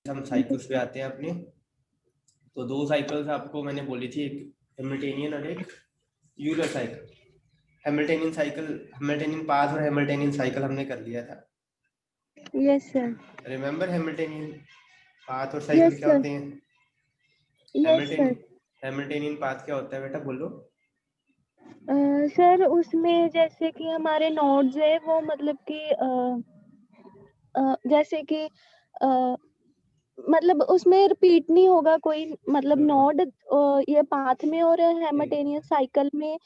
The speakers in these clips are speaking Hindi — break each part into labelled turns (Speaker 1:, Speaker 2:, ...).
Speaker 1: हम साइकिल्स पे आते हैं अपने। तो दो साइकिल्स आपको मैंने बोली थी, एक हैमिल्टनियन और एक यूलर साइकिल। हैमिल्टनियन पाथ और हैमिल्टनियन साइकिल हमने कर लिया था।
Speaker 2: Yes sir.
Speaker 1: Remember Hamiltonian path और
Speaker 2: यस
Speaker 1: साइकिल क्या
Speaker 2: सर।
Speaker 1: होते हैं?
Speaker 2: Yes sir.
Speaker 1: हैमिल्टनियन पाथ क्या होता है बेटा, बोलो।
Speaker 2: सर उसमें जैसे कि हमारे नोड्स है वो मतलब कि जैसे कि मतलब उसमें रिपीट नहीं होगा कोई मतलब नोड ये पाथ में, और हैमिल्टेनियस साइकिल में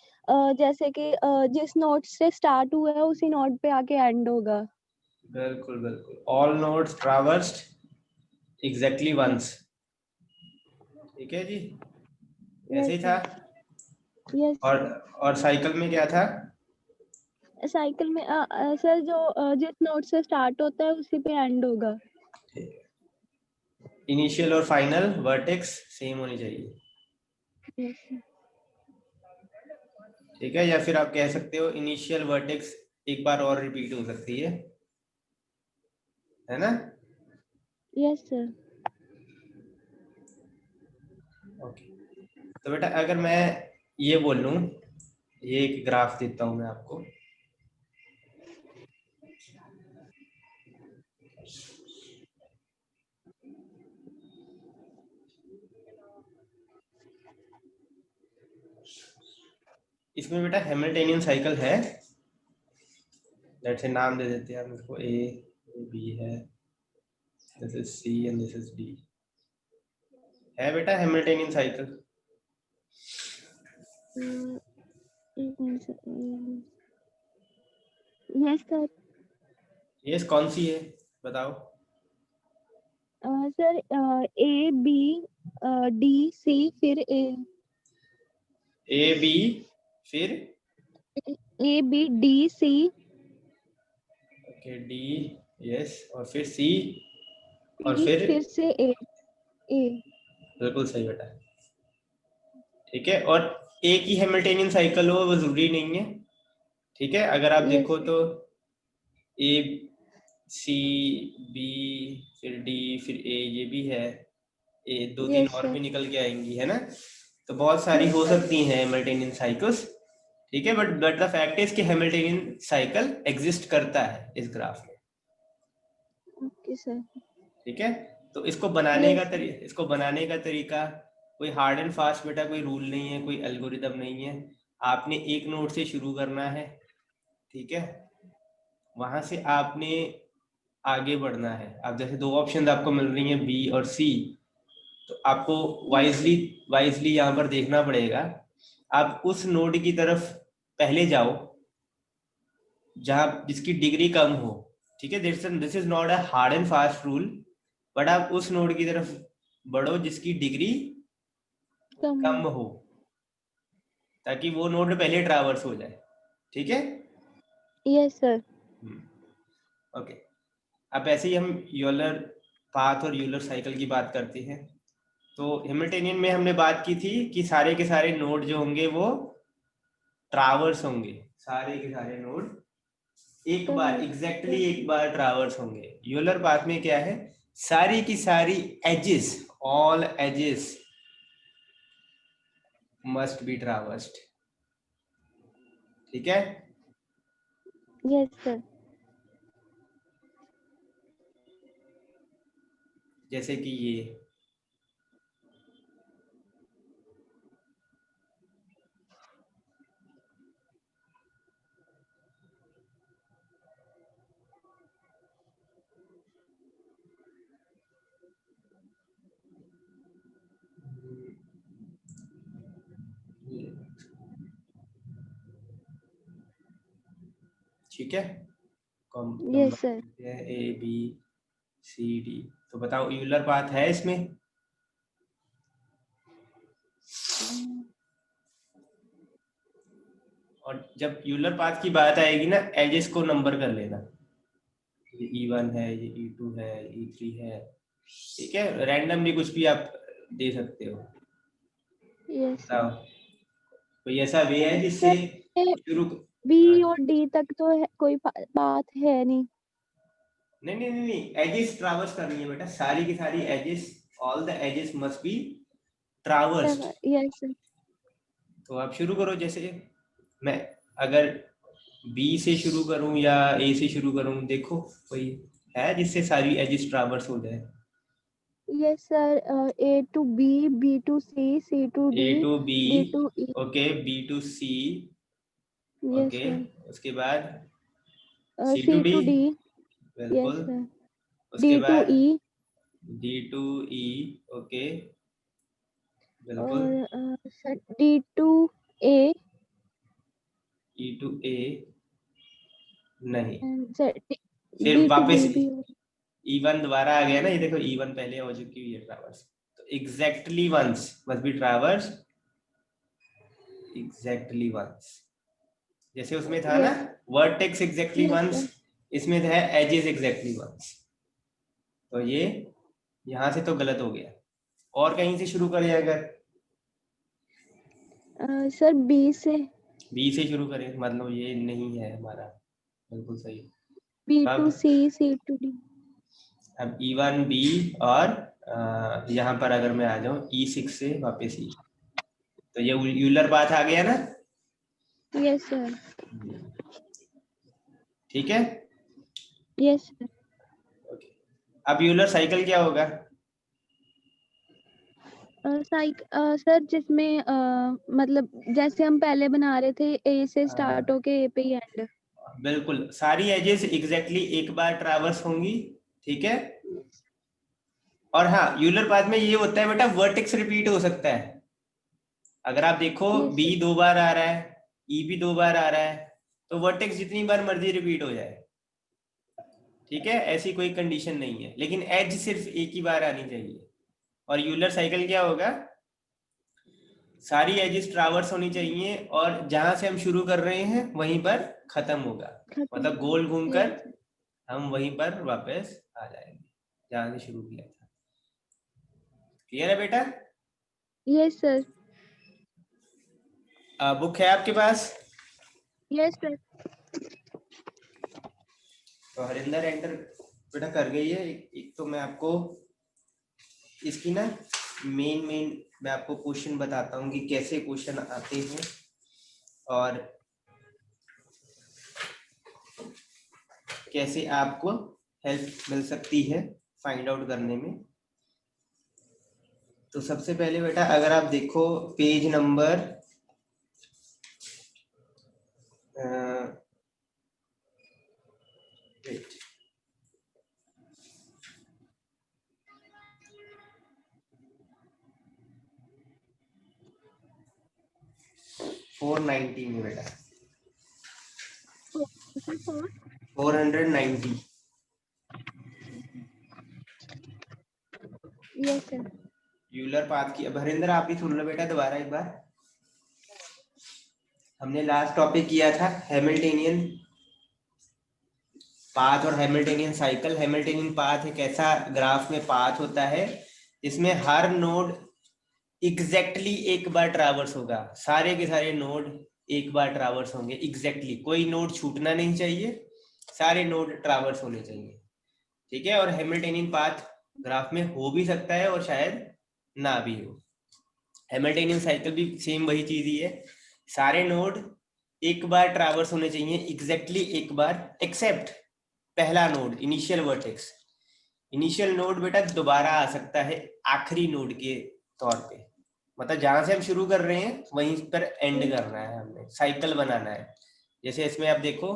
Speaker 2: जैसे कि जिस नोड से स्टार्ट हुआ है उसी नोड पे आके एंड होगा।
Speaker 1: बिल्कुल बिल्कुल, ऑल नोड्स ट्रैवर्स्ड एग्जैक्टली वंस। ठीक है जी, ऐसे
Speaker 2: यस
Speaker 1: ही था।
Speaker 2: सर। यस।
Speaker 1: और साइकिल में क्या था?
Speaker 2: साइकिल में सर जो जिस नोड से स्टार्ट होता है उसी पे एंड होगा।
Speaker 1: इनिशियल और फाइनल वर्टेक्स सेम होनी चाहिए।
Speaker 2: Yes sir.
Speaker 1: ठीक है, या फिर आप कह सकते हो इनिशियल वर्टेक्स एक बार और रिपीट हो सकती है ना?
Speaker 2: Yes sir.
Speaker 1: ओके, तो बेटा अगर मैं ये बोल लूं, ये एक ग्राफ देता हूं मैं आपको। इसमें बेटा हैमिल्टेनियन साइकिल है, लेट्स से नाम दे देते हैं हम इसको, ए बी है, this is C and this is D. है बेटा हैमिल्टेनियन साइकिल?
Speaker 2: एक minute sir. Yes sir.
Speaker 1: Yes, कौन सी है बताओ?
Speaker 2: Sir A B D C फिर
Speaker 1: ए बी फिर
Speaker 2: A B D C
Speaker 1: okay D, yes, और फिर सी, और
Speaker 2: सी
Speaker 1: फिर
Speaker 2: फिर से ए ए।
Speaker 1: बिल्कुल सही बेटा। ठीक है, और एक ही हैमिल्टेनियन साइकिल हो वो जरूरी नहीं है। ठीक है, अगर आप
Speaker 2: यस
Speaker 1: देखो तो ए सी बी फिर डी फिर ए, ये भी है, ए दो तीन
Speaker 2: यस
Speaker 1: और
Speaker 2: सर।
Speaker 1: भी निकल के आएंगी, है ना? तो बहुत सारी
Speaker 2: यस
Speaker 1: हो
Speaker 2: सर।
Speaker 1: सकती हैं हैमिल्टेनियन साइकिल्स। ठीक है, बट द फैक्ट इज कि हैमिल्टेनियन साइकिल एग्जिस्ट करता है इस ग्राफ में।
Speaker 2: Okay sir.
Speaker 1: ठीक है, तो
Speaker 2: यस सर।
Speaker 1: इसको बनाने का तरीका कोई हार्ड एंड फास्ट बेटा कोई रूल नहीं है, कोई एल्गोरिदम नहीं है। आपने एक नोड से शुरू करना है, ठीक है, वहां से आपने आगे बढ़ना है। अब जैसे दो ऑप्शन आपको मिल रही हैं बी और सी, तो आपको
Speaker 2: यस
Speaker 1: वाइजली
Speaker 2: सर।
Speaker 1: वाइजली यहाँ पर देखना पड़ेगा। आप उस नोड की तरफ पहले जाओ जहां जिसकी डिग्री कम हो। ठीक है, this is not a hard and fast rule, but आप उस नोड की तरफ बढ़ो जिसकी डिग्री कम हो, ताकि वो नोड पहले ट्रैवर्स हो जाए। ठीक है।
Speaker 2: Yes sir.
Speaker 1: ओके, अब ऐसे ही हम यूलर पाथ और यूलर साइकिल की बात करते हैं। तो हैमिल्टनियन में हमने बात की थी कि सारे के सारे नोड जो होंगे वो ट्रैवर्स होंगे, सारे के सारे नोड एक बार ट्रैवर्स होंगे। यूलर पाथ में क्या है, सारी की सारी edges, all edges must be traversed. ठीक है,
Speaker 2: यस सर।
Speaker 1: जैसे कि ये ठीक है,
Speaker 2: yes sir.
Speaker 1: Number A B C D. तो बताओ यूलर पाथ है इसमें? और जब यूलर पाथ की बात आएगी ना, एजेस को नंबर कर लेना। ये E1 है, ये E2 है, E3 है। ठीक है, रैंडमली कुछ भी आप दे सकते हो।
Speaker 2: Yes sir.
Speaker 1: बताओ कोई ऐसा वे है जिससे
Speaker 2: सर
Speaker 1: शुरू।
Speaker 2: बी
Speaker 1: हाँ,
Speaker 2: और डी तक तो है, कोई बात है नहीं।
Speaker 1: नहीं नहीं नहीं नहीं, एजेस ट्रावर्स करनी है बेटा, सारी की सारी edges, all the edges must be traversed.
Speaker 2: Yes sir.
Speaker 1: तो आप शुरू करो, जैसे मैं अगर बी से शुरू करूं या ए से शुरू करूं, देखो कोई है जिससे सारी एजेस ट्रावर्स हो जाए।
Speaker 2: Yes sir, A to B, B to C, C to
Speaker 1: A
Speaker 2: D,
Speaker 1: to B,
Speaker 2: D to E.
Speaker 1: Okay, B to C,
Speaker 2: yes
Speaker 1: okay,
Speaker 2: sir,
Speaker 1: उसके बाद C to
Speaker 2: C
Speaker 1: D,
Speaker 2: to D. Yes
Speaker 1: बिल्कुल,
Speaker 2: सर,
Speaker 1: उसके
Speaker 2: डी टू
Speaker 1: बाद
Speaker 2: E.
Speaker 1: D to E, okay, बिल्कुल,
Speaker 2: और sir D to A.
Speaker 1: E to A, नहीं,
Speaker 2: सर
Speaker 1: फिर
Speaker 2: डी टू
Speaker 1: वापस
Speaker 2: बी भी।
Speaker 1: E1 दोबारा आ गया ना, ये देखो E1 पहले हो चुकी हुई है ट्रावर्स, तो exactly once must be traverse, exactly once, जैसे उसमें था ना
Speaker 2: yes.
Speaker 1: Vertex exactly
Speaker 2: yes
Speaker 1: once,
Speaker 2: sir.
Speaker 1: इसमें है एजेस एग्जैक्टली वंस, तो ये यहां से तो गलत हो गया, और कहीं से शुरू करें अगर,
Speaker 2: सर बी से।
Speaker 1: बी से शुरू करें, मतलब ये नहीं है हमारा, बिल्कुल सही।
Speaker 2: बी टू
Speaker 1: अब
Speaker 2: सी, सी टू डी।
Speaker 1: अब E1 बी, और यहाँ पर अगर मैं आ जाऊं E6 से वापस ई, तो ये यूलर पाथ आ गया ना।
Speaker 2: Yes sir.
Speaker 1: ठीक है,
Speaker 2: यस सर।
Speaker 1: ओके। अब यूलर साइकिल क्या होगा?
Speaker 2: सर जिसमें मतलब जैसे हम पहले बना रहे थे, ए से
Speaker 1: हाँ,
Speaker 2: स्टार्ट होके ए पे ही एंड।
Speaker 1: बिल्कुल, सारी एजेस एग्जैक्टली एक बार ट्रैवर्स होंगी, ठीक है। और हाँ, यूलर पाथ में ये होता है बेटा, वर्टेक्स रिपीट हो सकता है, अगर आप देखो
Speaker 2: यस
Speaker 1: बी
Speaker 2: सर।
Speaker 1: 2 बार आ रहा है, ई भी 2 बार आ रहा है, तो वर्टेक्स जितनी बार मर्जी रिपीट हो जाए, ठीक है, ऐसी कोई कंडीशन नहीं है, लेकिन एज सिर्फ एक ही बार आनी चाहिए। और यूलर साइकिल क्या होगा, सारी एजेस ट्रावर्स होनी चाहिए, और जहां से हम शुरू कर रहे हैं वहीं पर खत्म होगा,
Speaker 2: खत्म।
Speaker 1: मतलब गोल घूमकर
Speaker 2: यस।
Speaker 1: हम वहीं पर वापस आ जाएंगे जहां से शुरू किया था। क्लियर है बेटा?
Speaker 2: Yes sir.
Speaker 1: बुक है आपके पास?
Speaker 2: Yes sir.
Speaker 1: तो हरिंदर एंटर बेटा कर गई है। एक तो मैं आपको इसकी ना मेन मैं आपको क्वेश्चन बताता हूँ कि कैसे क्वेश्चन आते हैं, और कैसे आपको हेल्प मिल सकती है फाइंड आउट करने में। तो सबसे पहले बेटा अगर आप देखो पेज नंबर 490 में बेटा, 490।
Speaker 2: Yes sir.
Speaker 1: यूलर पाथ की, अब हरिंदर आप भी सुन लो बेटा दोबारा एक बार। हमने लास्ट टॉपिक किया था हैमिल्टनियन पाथ और हैमिल्टनियन साइकिल। हैमिल्टनियन पाथ एक ऐसा ग्राफ में पाथ होता है जिसमें हर नोड एग्जैक्टली एक बार ट्रैवर्स होगा, सारे के सारे नोड एक बार ट्रैवर्स होंगे एग्जैक्टली, कोई नोड छूटना नहीं चाहिए, सारे नोड ट्रैवर्स होने चाहिए, ठीक है। और हैमिल्टनियन पाथ ग्राफ में हो भी सकता है और शायद ना भी हो। हैमिल्टनियन साइकिल भी सेम वही चीज ही है, सारे नोड एक बार ट्रैवर्स होने चाहिए एग्जैक्टली एक बार, एक्सेप्ट पहला node initial vertex. Initial node बेटा दोबारा आ सकता है आखिरी नोड के तौर पे, मतलब जहां से हम शुरू कर रहे हैं वहीं पर एंड करना है, हमने साइकिल बनाना है। जैसे इसमें आप देखो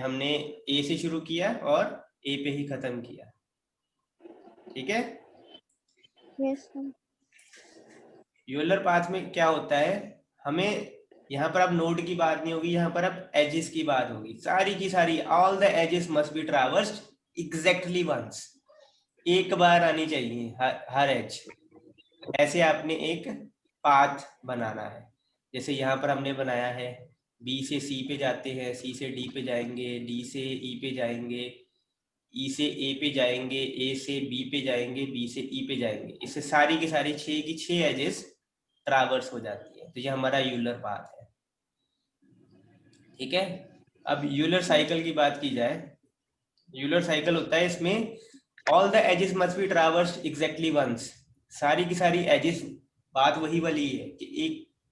Speaker 1: हमने ए से शुरू किया और ए पे ही खत्म किया, ठीक है।
Speaker 2: Yes sir.
Speaker 1: यूलर पाथ में क्या होता है, हमें यहाँ पर अब नोड की बात नहीं होगी, यहाँ पर अब एजेस की बात होगी, सारी की सारी all the edges must be traversed exactly once, एक बार आनी चाहिए हर एज। ऐसे आपने एक पाथ बनाना है, जैसे यहाँ पर हमने बनाया है बी से सी पे जाते हैं, सी से डी पे जाएंगे, डी से ई पे जाएंगे, ई से ए पे जाएंगे, ए से बी पे जाएंगे, बी से ई पे जाएंगे, इससे सारी की सारी 6 की 6 एजेस ट्रैवर्स हो जाती है, तो ये हमारा यूलर पाथ है, ठीक है। अब यूलर साइकिल की बात की जाए यूलर साइकिल होता है, इसमें all the edges must be traversed exactly once, सारी की सारी एजेस, बात वही वाली है कि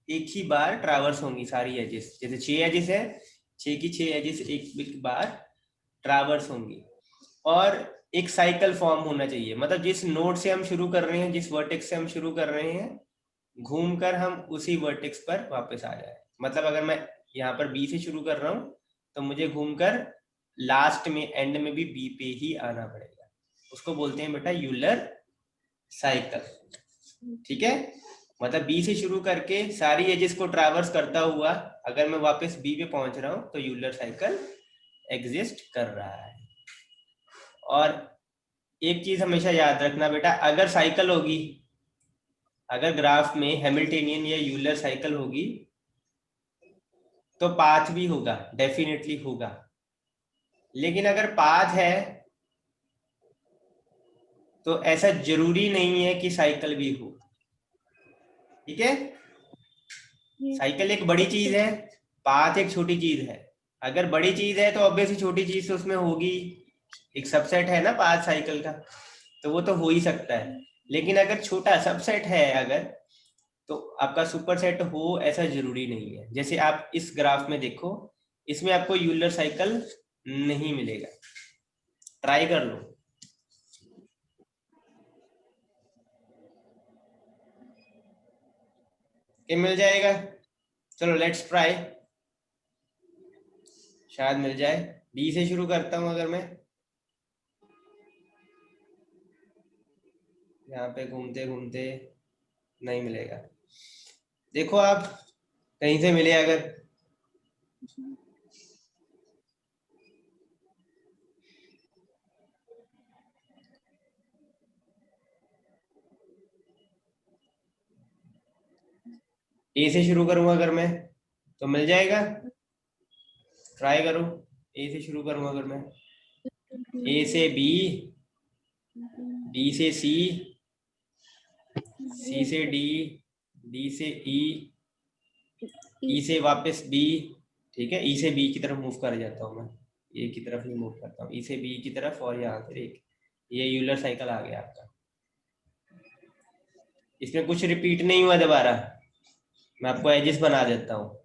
Speaker 1: एक ही बार ट्रैवर्स होंगी सारी एजेस, जैसे 6 एजेस है, 6 की 6 एजेस एक बार ट्रैवर्स होंगी, और एक साइकिल फॉर्म होना चाहिए, मतलब जिस नोड से हम शुरू कर रहे हैं, जिस वर्टेक्स से हम शुरू कर रहे हैं, घूमकर हम उसी वर्टेक्स पर वापस आ जाए। मतलब अगर मैं यहाँ पर बी से शुरू कर रहा हूँ तो मुझे घूमकर लास्ट में, एंड में भी बी पे ही आना पड़ेगा, उसको बोलते हैं बेटा यूलर साइकिल। ठीक है, मतलब बी से शुरू करके सारी एजेस को ट्रैवर्स करता हुआ अगर मैं वापस बी पे पहुंच रहा हूँ तो यूलर साइकिल एग्जिस्ट कर रहा है। और एक चीज हमेशा याद रखना बेटा, अगर साइकिल होगी, अगर ग्राफ में हैमिल्टनियन या यूलर साइकिल होगी तो पाथ भी होगा, डेफिनेटली होगा, लेकिन अगर पाथ है तो ऐसा जरूरी नहीं है कि साइकिल भी हो। ठीक है, साइकिल एक बड़ी चीज है, पाथ एक छोटी चीज है। अगर बड़ी चीज है तो ऑब्वियसली छोटी चीज तो उसमें होगी, एक सबसेट है ना पाथ साइकिल का, तो वो तो हो ही सकता है। लेकिन अगर छोटा सबसेट है अगर, तो आपका सुपर सेट हो ऐसा जरूरी नहीं है। जैसे आप इस ग्राफ में देखो, इसमें आपको यूलर साइकिल नहीं मिलेगा, ट्राई कर लो। ये मिल जाएगा, चलो लेट्स ट्राई, शायद मिल जाए। बी से शुरू करता हूं अगर मैं, यहाँ पे घूमते घूमते नहीं मिलेगा, देखो आप कहीं से मिले अगर। ए से शुरू करूंगा अगर मैं तो मिल जाएगा, ट्राई करो। ए से शुरू करूंगा अगर मैं, ए से बी, बी से सी, सी से डी, डी से ई, ई से वापस बी। ठीक है, ई से बी की तरफ मूव कर जाता हूँ मैं, ए की तरफ नहीं मूव करता हूँ, ई से बी की तरफ, और यहाँ से एक, ये यूलर साइकिल आ गया आपका। इसमें कुछ रिपीट नहीं हुआ दोबारा, मैं आपको एजेस बना देता हूँ।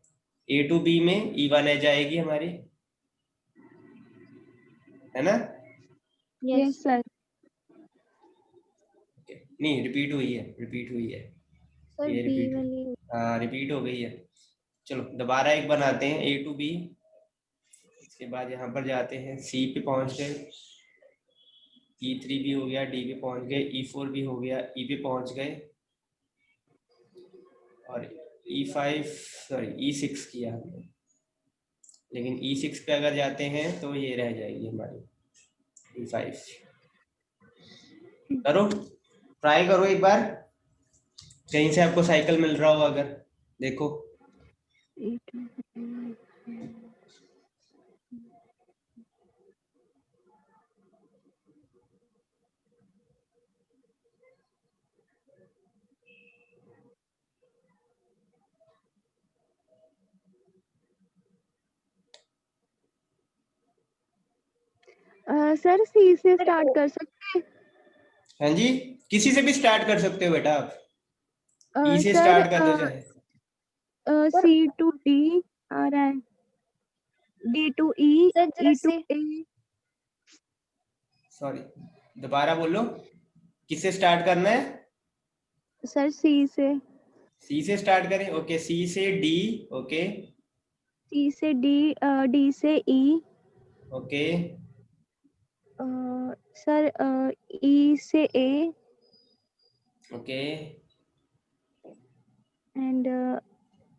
Speaker 1: ए टू बी में E1 एज आएगी हमारी, है ना?
Speaker 2: Yes sir.
Speaker 1: नहीं, रिपीट हुई है, रिपीट हुई है,
Speaker 2: सर
Speaker 1: ये
Speaker 2: बी
Speaker 1: रिपीट,
Speaker 2: वाली।
Speaker 1: हाँ रिपीट हो गई है। चलो दोबारा एक बनाते हैं, ए टू बी, इसके बाद यहाँ पर जाते हैं, सी पे पहुंच गए, E3 भी हो गया, डी पे पहुंच गए, E4 भी हो गया, ई पे पहुंच गए, और E5 सॉरी E6 किया हमने, लेकिन E6 पे अगर जाते हैं तो ये रह जाएगी हमारी E5। करो, ट्राई करो एक बार, कहीं से आपको साइकिल मिल रहा हो अगर, देखो।
Speaker 2: सर सी से स्टार्ट कर सकते हैं?
Speaker 1: हाँ जी, किसी से भी स्टार्ट कर सकते हो बेटा आप, ई से
Speaker 2: सर
Speaker 1: स्टार्ट कर दो चाहे।
Speaker 2: सी टू डी आ रहा है, D to E, E to A.
Speaker 1: Sorry, दोबारा बोलो, किससे स्टार्ट करना है?
Speaker 2: सर सी से।
Speaker 1: सी से स्टार्ट करें, ओके, सी से डी, ओके
Speaker 2: सी से डी, डी से ई,
Speaker 1: ओके
Speaker 2: सर ई से ए,
Speaker 1: ओके,
Speaker 2: एंड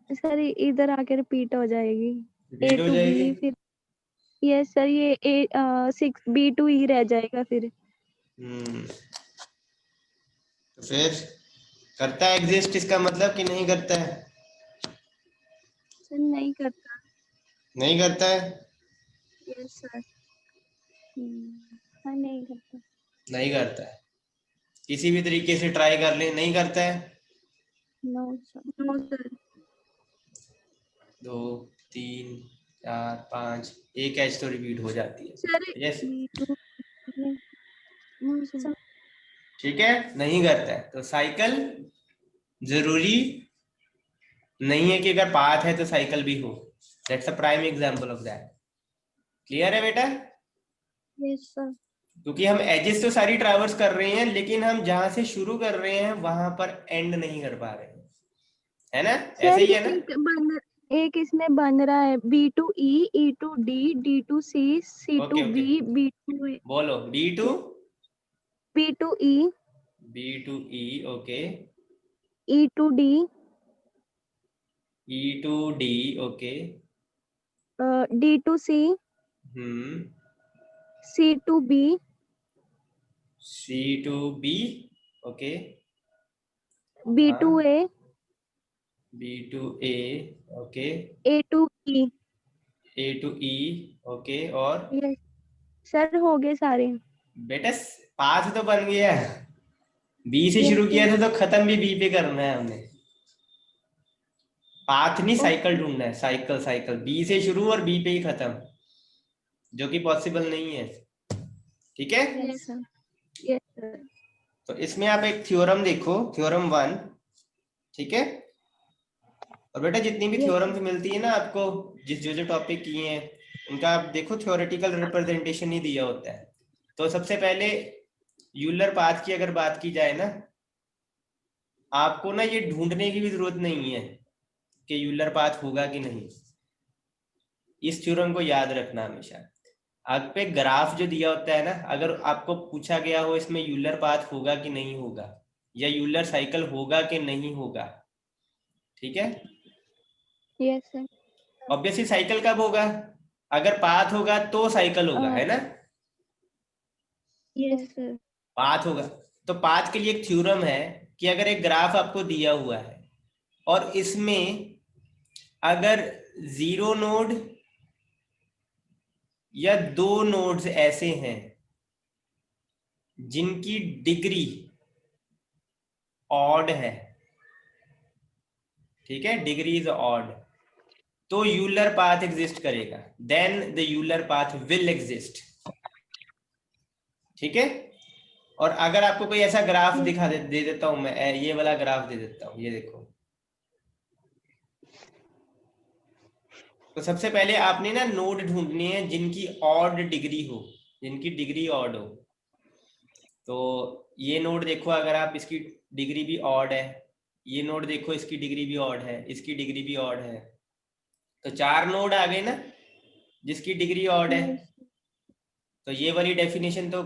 Speaker 2: सर इधर आके रिपीट हो जाएगी, ए
Speaker 1: रिपीट हो
Speaker 2: टू
Speaker 1: जाएगी।
Speaker 2: बी, फिर यस सर ये ए 6 बी टू ई रह जाएगा फिर।
Speaker 1: तो फिर करता है एग्जिस्ट, इसका मतलब कि नहीं करता है?
Speaker 2: सर नहीं करता।
Speaker 1: नहीं करता है,
Speaker 2: यस सर। हाँ नहीं करता।
Speaker 1: नहीं करता है, किसी भी तरीके से ट्राई कर ले, नहीं करता है।
Speaker 2: No sir. No sir.
Speaker 1: 2 3 4 5 एक एच तो रिपीट हो जाती है।
Speaker 2: सर
Speaker 1: यस
Speaker 2: V2
Speaker 1: ठीक है, नहीं करता है तो साइकिल जरूरी नहीं है कि अगर पाथ है तो साइकिल भी हो। That's a prime example of that. Clear है बेटा?
Speaker 2: Yes sir.
Speaker 1: क्योंकि हम एजेस तो सारी ट्रैवर्स कर रहे हैं, लेकिन हम जहां से शुरू कर रहे हैं वहां पर एंड नहीं कर पा रहे हैं, है ना? ऐसे
Speaker 2: सर
Speaker 1: ही
Speaker 2: ये
Speaker 1: है ना?
Speaker 2: एक इसमें बन रहा है B2E E2D D2C
Speaker 1: okay okay,
Speaker 2: C2B B2
Speaker 1: बोलो B to
Speaker 2: B2E
Speaker 1: E, okay,
Speaker 2: E2D
Speaker 1: E to D, okay,
Speaker 2: D2C
Speaker 1: hmm,
Speaker 2: C2B
Speaker 1: C to B, okay, हाँ,
Speaker 2: B2A
Speaker 1: B to A, okay,
Speaker 2: A2E।
Speaker 1: A to E, okay, और
Speaker 2: यस सर हो गए सारे।
Speaker 1: बेटा पांच तो बन गया। बी से
Speaker 2: यस
Speaker 1: शुरू किया
Speaker 2: सर।
Speaker 1: था तो खत्म भी बी पे करना है हमने। पाथ नहीं, साइकिल
Speaker 2: ओके।
Speaker 1: ढूंढना है, साइकिल साइकिल बी से शुरू और बी पे ही खत्म, जो कि पॉसिबल नहीं है। ठीक है,
Speaker 2: यस सर। Yes sir.
Speaker 1: तो इसमें आप एक थ्योरम देखो, थ्योरम 1। ठीक है, और बेटा जितनी भी
Speaker 2: यस
Speaker 1: थ्योरम्स
Speaker 2: सर।
Speaker 1: मिलती है ना आपको, जिस जो जो टॉपिक किए हैं उनका आप देखो थ्योरेटिकल रिप्रेजेंटेशन ही दिया होता है। तो सबसे पहले यूलर पाथ की अगर बात की जाए ना, आपको ना ये ढूंढने की भी जरूरत नहीं है कि यूलर पाथ होगा कि नहीं। इस थ्योरम को याद रखना हमेशा। आप पे ग्राफ जो दिया होता है ना, अगर आपको पूछा गया हो इसमें यूलर पाथ होगा कि नहीं होगा, या यूलर साइकिल होगा कि नहीं होगा, ठीक है,
Speaker 2: यस सर।
Speaker 1: ऑब्वियसली साइकिल कब होगा? अगर पाथ होगा तो साइकिल होगा, है ना?
Speaker 2: Yes sir.
Speaker 1: पाथ होगा तो पाथ के लिए एक थ्योरम है कि अगर एक ग्राफ आपको दिया हुआ है और इसमें अगर जीरो नोड या दो नोड्स ऐसे हैं जिनकी डिग्री ऑड है, ठीक है, डिग्री इज ऑड, तो यूलर पाथ एग्जिस्ट करेगा, then the Euler path will exist. ठीक है, और अगर आपको कोई ऐसा ग्राफ दिखा दे देता हूं मैं, ये वाला ग्राफ दे देता हूं, ये देखो। तो सबसे पहले आपने ना नोड ढूंढने हैं जिनकी ऑड डिग्री हो, जिनकी डिग्री ऑड हो। तो ये नोड देखो, अगर आप इसकी डिग्री भी ऑड है, ये नोड देखो इसकी डिग्री भी ऑड है, इसकी डिग्री भी ऑड है, तो चार नोड आ गए ना जिसकी डिग्री ऑड है। तो ये वाली डेफिनेशन तो,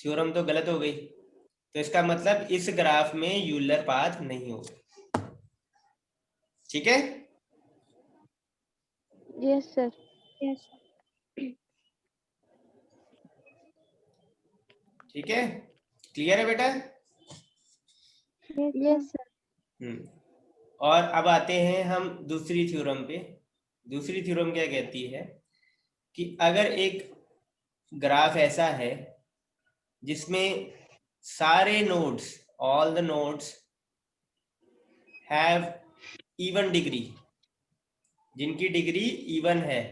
Speaker 1: थ्योरम तो गलत हो गई। तो इसका मतलब इस ग्राफ में यूलर पाथ नहीं होगा। ठीक है,
Speaker 2: यस सर। यस
Speaker 1: ठीक है, क्लियर है बेटा?
Speaker 2: Yes sir.
Speaker 1: और अब आते हैं हम दूसरी थ्योरम पे। दूसरी थ्योरम क्या कहती है कि अगर एक ग्राफ ऐसा है जिसमें सारे nodes, all the nodes have even degree, जिनकी डिग्री इवन है,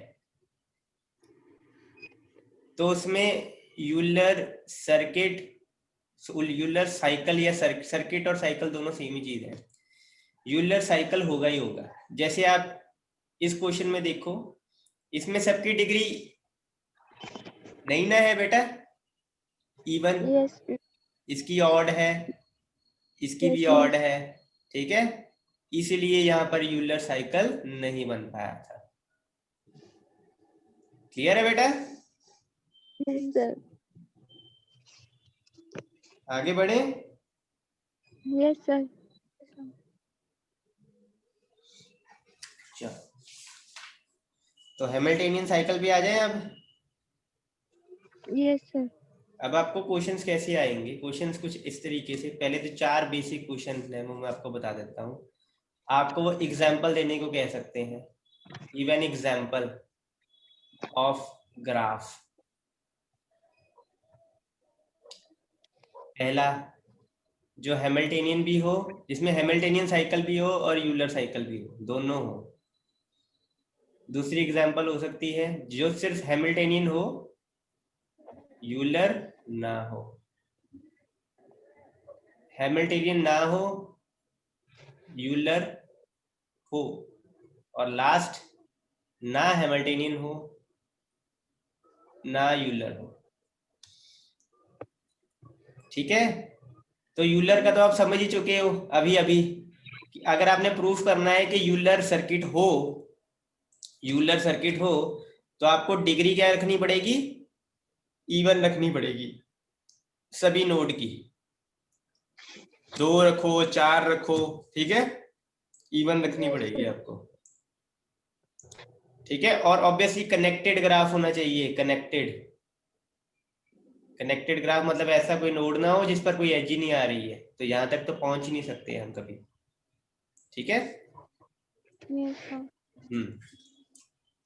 Speaker 1: तो उसमें यूलर सर्किट, यूलर साइकिल या सर्किट और साइकिल दोनों सेम ही चीज है, यूलर साइकिल होगा ही होगा। जैसे आप इस क्वेश्चन में देखो, इसमें सबकी डिग्री नहीं ना है बेटा, इवन,
Speaker 2: यस
Speaker 1: इसकी ऑड है, इसकी भी
Speaker 2: यस
Speaker 1: ऑड है, ठीक है, इसीलिए यहां पर यूलर साइकिल नहीं बन पाया था। क्लियर है बेटा?
Speaker 2: Yes sir.
Speaker 1: आगे बढ़े।
Speaker 2: Yes sir.
Speaker 1: चलो, तो हैमिल्टनियन साइकिल भी आ जाए अब।
Speaker 2: Yes sir.
Speaker 1: अब आपको क्वेश्चंस कैसे आएंगे? क्वेश्चंस कुछ इस तरीके से, पहले तो चार बेसिक क्वेश्चन है वो मैं आपको बता देता हूँ। आपको वो एग्जाम्पल देने को कह सकते हैं, इवन एग्जाम्पल ऑफ ग्राफ। पहला, जो हैमिल्टनियन भी हो, जिसमें हैमिल्टनियन साइकिल भी हो और यूलर साइकिल भी हो, दोनों हो। दूसरी एग्जांपल हो सकती है जो सिर्फ हैमिल्टनियन हो, यूलर ना हो। हैमिल्टनियन ना हो, यूलर हो, और लास्ट ना हैमिल्टनियन हो, ना यूलर हो। ठीक है, तो यूलर का तो आप समझ ही चुके हो अभी अभी कि अगर आपने प्रूफ करना है कि यूलर सर्किट हो, यूलर सर्किट हो, तो आपको डिग्री क्या रखनी पड़ेगी, इवन रखनी पड़ेगी सभी नोड की। 2 रखो, 4 रखो, ठीक है, इवन रखनी पड़ेगी आपको। ठीक है, और ऑब्वियसली कनेक्टेड ग्राफ होना चाहिए। कनेक्टेड ग्राफ मतलब ऐसा कोई नोड ना हो जिस पर कोई एज ही नहीं आ रही है, तो यहां तक तो पहुंच ही नहीं सकते हम कभी। ठीक है।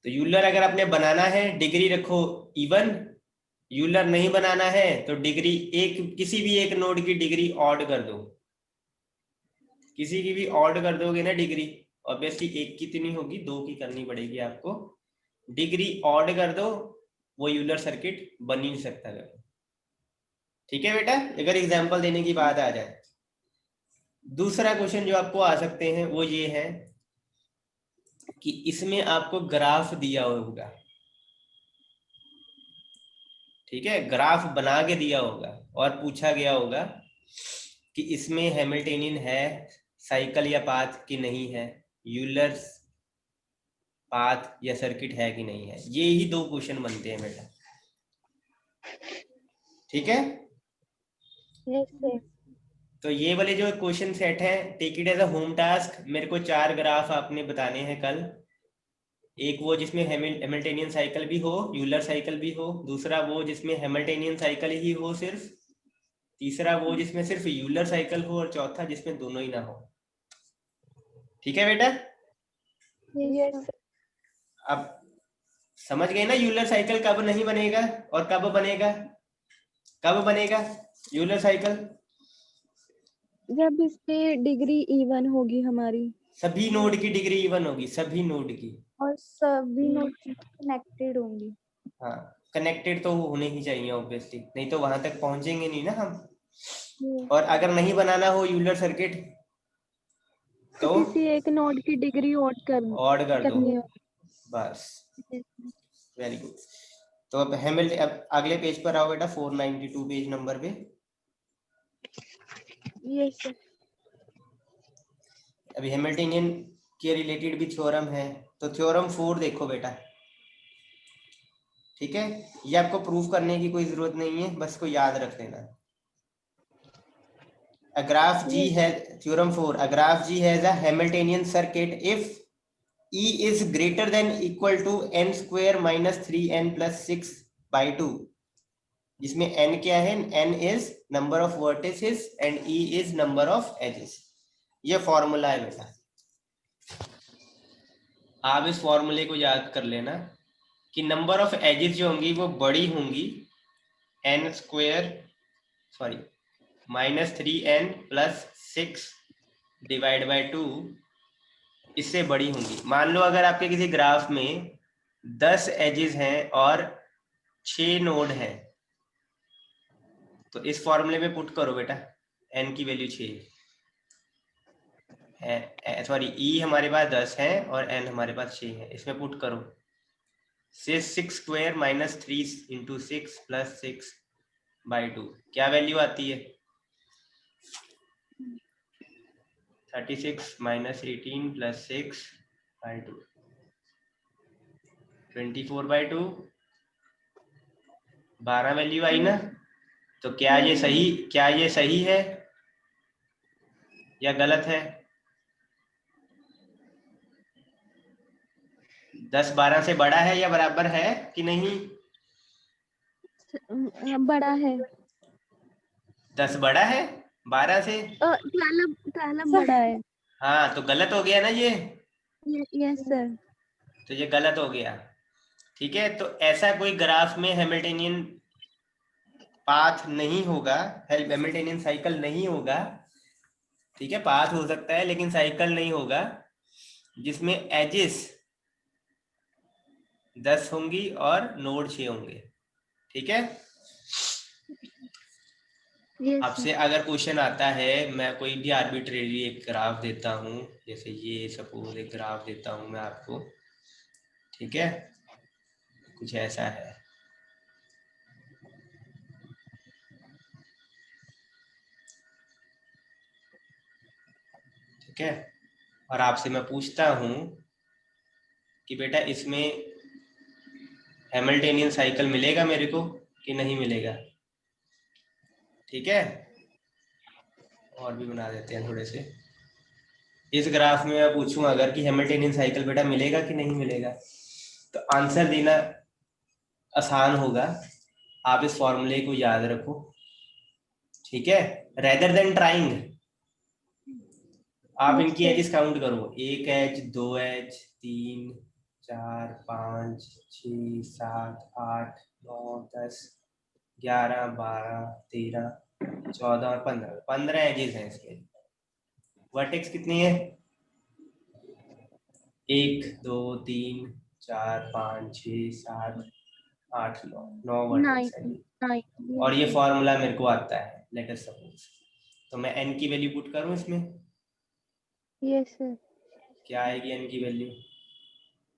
Speaker 1: तो यूलर अगर आपने बनाना है, डिग्री रखो इवन। यूलर नहीं बनाना है तो डिग्री एक, किसी भी एक नोड की डिग्री ऑड कर दो। किसी की भी ऑड कर दोगे ना डिग्री, ऑब्वियसली एक की तो नहीं होगी, 2 की करनी पड़ेगी आपको। डिग्री ऑड कर दो, वो यूलर सर्किट बन ही नहीं सकता कभी। ठीक है बेटा, अगर एग्जांपल देने की बात आ जाए। दूसरा क्वेश्चन जो आपको आ सकते हैं वो ये है कि इसमें आपको ग्राफ दिया होगा। ठीक है, ग्राफ बना के दिया होगा और पूछा गया होगा कि इसमें हैमिल्टनियन है साइकिल या पाथ कि नहीं है, यूलर पाथ या सर्किट है कि नहीं है। ये ही 2 क्वेश्चन बनते हैं बेटा। ठीक है,
Speaker 2: यस सर।
Speaker 1: तो ये वाले जो क्वेश्चन सेट है, take it as a home task. मेरे को 4 ग्राफ आपने बताने हैं कल। एक वो जिसमें हैमिल्टनियन साइकिल भी हो, यूलर साइकिल भी हो। दूसरा वो जिसमें हैमिल्टनियन साइकिल ही हो सिर्फ। तीसरा वो जिसमें सिर्फ यूलर साइकिल हो, और चौथा जिसमें दोनों ही ना हो। ठीक है बेटा,
Speaker 2: यस
Speaker 1: अब समझ गए ना यूलर साइकिल कब नहीं बनेगा और कब बनेगा। कब बनेगा यूलर साइकिल,
Speaker 2: जब इसकी डिग्री इवन होगी हमारी
Speaker 1: सभी नोड की डिग्री इवन होगी, सभी नोड की।
Speaker 2: और सभी नोड कनेक्टेड होंगी।
Speaker 1: हाँ, कनेक्टेड तो होने ही चाहिए ऑब्वियसली, नहीं तो वहां तक पहुंचेंगे नहीं ना हम। और अगर नहीं बनाना हो यूलर सर्किट तो
Speaker 2: किसी एक नोड की डिग्री
Speaker 1: ऑड कर दो,
Speaker 2: करनी है।
Speaker 1: बस। Very good. तो अब अब अगले पेज पर आओ बेटा, 492 पेज नंबर पे।
Speaker 2: Yes sir.
Speaker 1: अभी हैमिल्टनियन के रिलेटेड भी थ्योरम है, तो थ्योरम 4 देखो बेटा। ठीक है, ये आपको प्रूफ करने की कोई जरूरत नहीं है, बस को याद रख देना। A graph G has, theorem 4, a graph G has a Hamiltonian circuit if E is greater than equal to n square minus 3n plus 6 by 2, जिसमें n क्या है, n is number of vertices and E is number of edges। ये फॉर्मूला है बेटा, आप इस फॉर्मूले को याद कर लेना कि नंबर ऑफ एजेस जो होंगी वो बड़ी होंगी n square sorry -3n plus 6 divide by 2, इससे बड़ी होंगी। मान लो अगर आपके किसी ग्राफ में 10 एजेस हैं और 6 नोड हैं, तो इस फॉर्मूले में पुट करो बेटा, n की वैल्यू 6 है, सॉरी e हमारे पास 10 है और n हमारे पास 6 है, इसमें पुट करो। 6 square minus 3 into 6 plus 6 by 2, क्या वैल्यू आती है, 36 minus 18 plus 6 by 2, 24 by 2, 12 value आई ना। तो क्या ये सही है या गलत है। 10 12 से बड़ा है या बराबर है कि नहीं,
Speaker 2: बड़ा है।
Speaker 1: 10 बड़ा है 12 से,
Speaker 2: 12 बड़ा है।
Speaker 1: हाँ तो गलत हो गया ना ये,
Speaker 2: यस सर।
Speaker 1: तो ये गलत हो गया। ठीक है, तो ऐसा कोई ग्राफ में हैमिल्टनियन पाथ नहीं होगा, हैमिल्टनियन साइकिल नहीं होगा। ठीक है, पाथ हो सकता है लेकिन साइकिल नहीं होगा जिसमें एजेस 10 होंगी और नोड 6 होंगे। ठीक है।
Speaker 2: यस
Speaker 1: आपसे अगर क्वेश्चन आता है, मैं कोई भी आर्बिट्रेरी एक ग्राफ देता हूँ, जैसे ये सपोज एक ग्राफ देता हूँ मैं आपको, ठीक है, कुछ ऐसा है, ठीक है, और आपसे मैं पूछता हूँ कि बेटा इसमें हैमिल्टेनियन साइकिल मिलेगा मेरे को कि नहीं मिलेगा। ठीक है, और भी बना देते हैं थोड़े से। इस ग्राफ में मैं पूछूं अगर कि हैमिल्टेनियन साइकिल बेटा मिलेगा कि नहीं मिलेगा, तो आंसर देना आसान होगा। आप इस फॉर्मूले को याद रखो, ठीक है, रेदर देन ट्राइंग। आप
Speaker 2: यस
Speaker 1: इनकी
Speaker 2: सर।
Speaker 1: एजेस काउंट करो, 1 एज, 2 एज, 3, 4, 5, 6, 7, 8, 9, 10, 11, 12, 13, 14 और 15, 15 एजेस हैं इसके। वर्टेक्स कितनी है? 1, 2, 3, 4, 5, 6, 7, 8, 9, 9
Speaker 2: नाइन।
Speaker 1: वर्टेक्स है जी।
Speaker 2: नाइन।
Speaker 1: और
Speaker 2: यस
Speaker 1: ये
Speaker 2: सर।
Speaker 1: फॉर्मूला मेरे को आता है, लेट अस सपोज, तो मैं n की वैल्यू पुट करूं इसमें,
Speaker 2: यस सर।
Speaker 1: क्या आएगी n की value?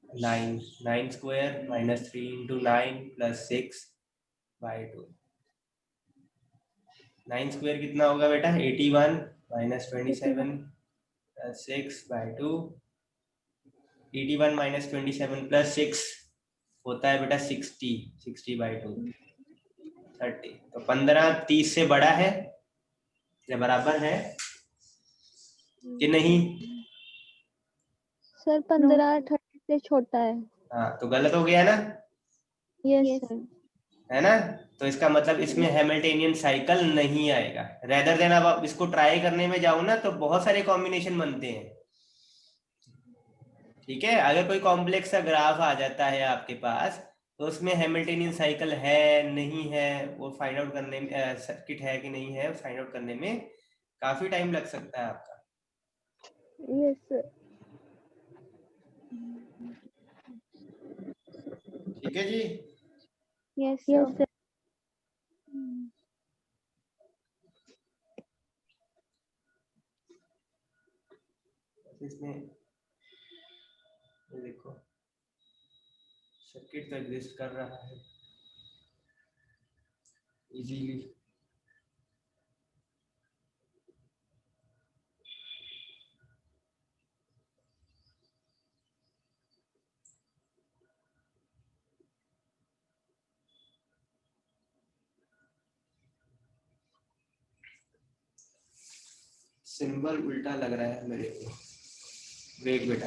Speaker 1: 9, 9 square minus 3 into 9 plus 6/2। 9 square कितना होगा बेटा? 81 माइनस 27 प्लस 6/2। 81 माइनस 27 प्लस 6 होता है बेटा 60, 60/2, 30। तो 15 30 से बड़ा है या बराबर है कि नहीं?
Speaker 2: सर 15 30 से छोटा है।
Speaker 1: हाँ, तो गलत हो गया ना,
Speaker 2: यस सर।
Speaker 1: है ना? तो इसका मतलब इसमें हैमिल्टेनियन साइकिल नहीं आएगा। रेदर देन अब आप इसको ट्राई करने में जाओ ना, तो बहुत सारे कॉम्बिनेशन बनते हैं। ठीक है, अगर कोई कॉम्प्लेक्स सा ग्राफ आ जाता है आपके पास, तो उसमें हैमिल्टेनियन साइकिल है नहीं है वो फाइंड आउट करने में, सर्किट है कि नहीं है फाइंड आउट करने में काफी टाइम लग सकता है आपका।
Speaker 2: Yes sir.
Speaker 1: ठीक है जी।
Speaker 2: Yes sir.
Speaker 1: इसमें ये देखो, सर्किट तो एग्जिस्ट कर रहा है इजीली। सिंबल उल्टा लग रहा है मेरे को, वेट बेटा।